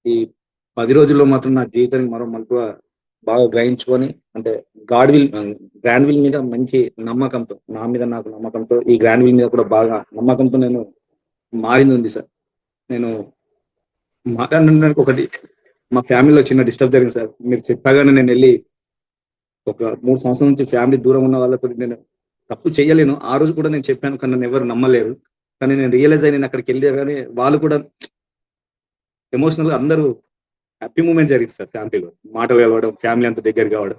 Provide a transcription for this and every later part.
ఈ 10 రోజుల్లో మాత్రం నా జీవితానికి మరో మలుపుగా బాగా గ్రహించుకొని అంటే గాడ్ విల్ గ్రాండ్ విల్ మీద మంచి నమ్మకంతో, నా మీద నాకు నమ్మకంతో, ఈ గ్రాండ్ విల్ మీద కూడా బాగా నమ్మకంతో నేను మారింది ఉంది సార్. నేను మాట్లాడడానికి ఒకటి మా ఫ్యామిలీలో చిన్న డిస్టర్బ్ జరిగింది సార్. మీరు చెప్పగానే నేను వెళ్ళి ఒక 3 సంవత్సరాల నుంచి ఫ్యామిలీ దూరం ఉన్న వాళ్ళతో నేను తప్పు చేయలేను. ఆ రోజు కూడా నేను చెప్పాను కానీ నన్ను ఎవరు నమ్మలేదు. కానీ నేను రియలైజ్ అయ్యి నేను అక్కడికి వెళ్ళగానే వాళ్ళు కూడా ఎమోషనల్‌గా అందరూ హ్యాపీ మూమెంట్ జరిగింది సార్ ఫ్యామిలీలో. మాటలు కలవడం, ఫ్యామిలీ అంతా దగ్గర కావడం.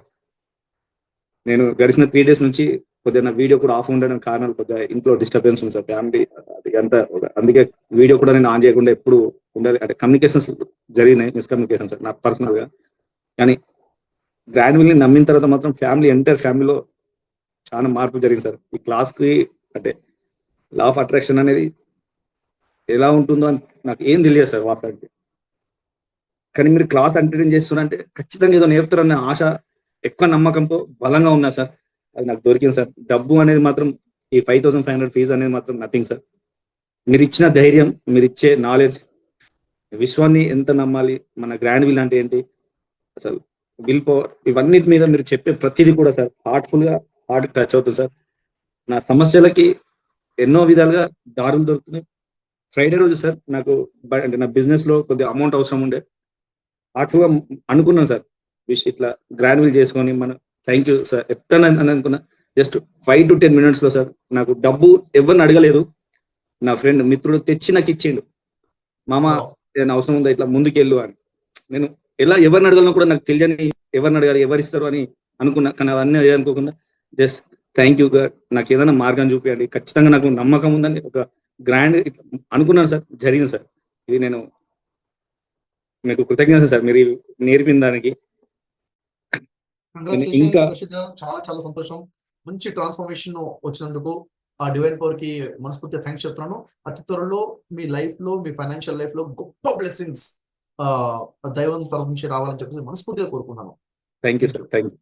నేను గడిచిన 3 డేస్ నుంచి కొద్దిగా నా వీడియో కూడా ఆఫ్ ఉండడానికి కారణాలు కొద్దిగా ఇంట్లో డిస్టర్బెన్స్ ఉంది సార్. ఫ్యామిలీ అది అంతా అందుకే వీడియో కూడా నేను ఆన్ చేయకుండా ఎప్పుడు ఉండాలి అంటే కమ్యూనికేషన్స్ జరిగినాయి, మిస్‌కమ్యూనికేషన్ సార్ నాకు పర్సనల్‌గా. కానీ గ్రాండ్ విల్‌ని నమ్మిన తర్వాత మాత్రం ఎంటైర్ ఫ్యామిలీలో చాలా మార్పు జరిగింది సార్. ఈ క్లాస్‌కి అంటే లా ఆఫ్ అట్రాక్షన్ అనేది ఎలా ఉంటుందో అని నాకు ఏం తెలియదు సార్ వాస్తవానికి. కానీ మీరు క్లాస్ అటెండ్ చేస్తున్నారంటే ఖచ్చితంగా ఏదో నేర్పుతారన్న ఆశ, ఎక్కువ నమ్మకంతో బలంగా ఉన్నా సార్. అది నాకు దొరికింది సార్. డబ్బు అనేది మాత్రం ఈ 5500 ఫీజు అనేది మాత్రం నథింగ్ సార్. మీరిచ్చిన ధైర్యం, మీరిచ్చే నాలెడ్జ్, విశ్వాన్ని ఎంత నమ్మాలి, మన గ్రాండ్ విల్ అంటే ఏంటి, అసలు విల్ పవర్, ఇవన్నిటి మీద మీరు చెప్పే ప్రతిదీ కూడా సార్ హార్ట్‌ఫుల్‌గా హార్ట్ టచ్ అవుతుంది సార్. నా సమస్యలకి ఎన్నో విధాలుగా దారులు దొరుకుతున్నాయి. ఫ్రైడే రోజు సార్ నాకు అంటే నా బిజినెస్‌లో కొద్దిగా అమౌంట్ అవసరం ఉండే. హార్ట్‌ఫుల్‌గా అనుకున్నాను సార్. ఇట్లా గ్రాండ్ విల్ చేసుకొని మనం థ్యాంక్ యూ సార్ ఎట్లని అని అనుకున్నా. జస్ట్ 5-10 మినిట్స్‌లో సార్ నాకు డబ్బు ఎవరిని అడగలేదు. నా ఫ్రెండ్ మిత్రుడు తెచ్చి నాకు ఇచ్చిండు. మామ ఏదైనా అవసరం ఉందా ఇట్లా ముందుకెళ్ళు అని. నేను ఎలా ఎవరిని అడగాలో కూడా నాకు తెలియని, ఎవరిని అడగాలి, ఎవరిస్తారు అని అనుకున్నా. కానీ అవన్నీ అనుకోకుండా జస్ట్ థ్యాంక్ యూ గాడ్, నాకు ఏదైనా మార్గం చూపియండి. ఖచ్చితంగా నాకు నమ్మకం ఉందని ఒక గ్రాండ్ అనుకున్నాను సార్. జరిగింది సార్. ఇది నేను మీకు కృతజ్ఞత సార్ మీరు నేర్పిన దానికి. కంగ్రాచులేషన్స్ ఇంకా రషీద్ గారు. చాలా చాలా సంతోషం. మంచి ట్రాన్స్‌ఫర్మేషన్ వచ్చినందుకు ఆ డివైన్ పవర్‌కి మనస్ఫూర్తిగా థాంక్స్ చెప్తున్నాను. అతి త్వరలో మీ లైఫ్‌లో, మీ ఫైనాన్షియల్ లైఫ్‌లో గొప్ప బ్లెస్సింగ్స్ దైవం తరపు నుంచి రావాలని చెప్పేసి మనస్ఫూర్తిగా కోరుకుంటున్నాను. Thank you sir. Thank you.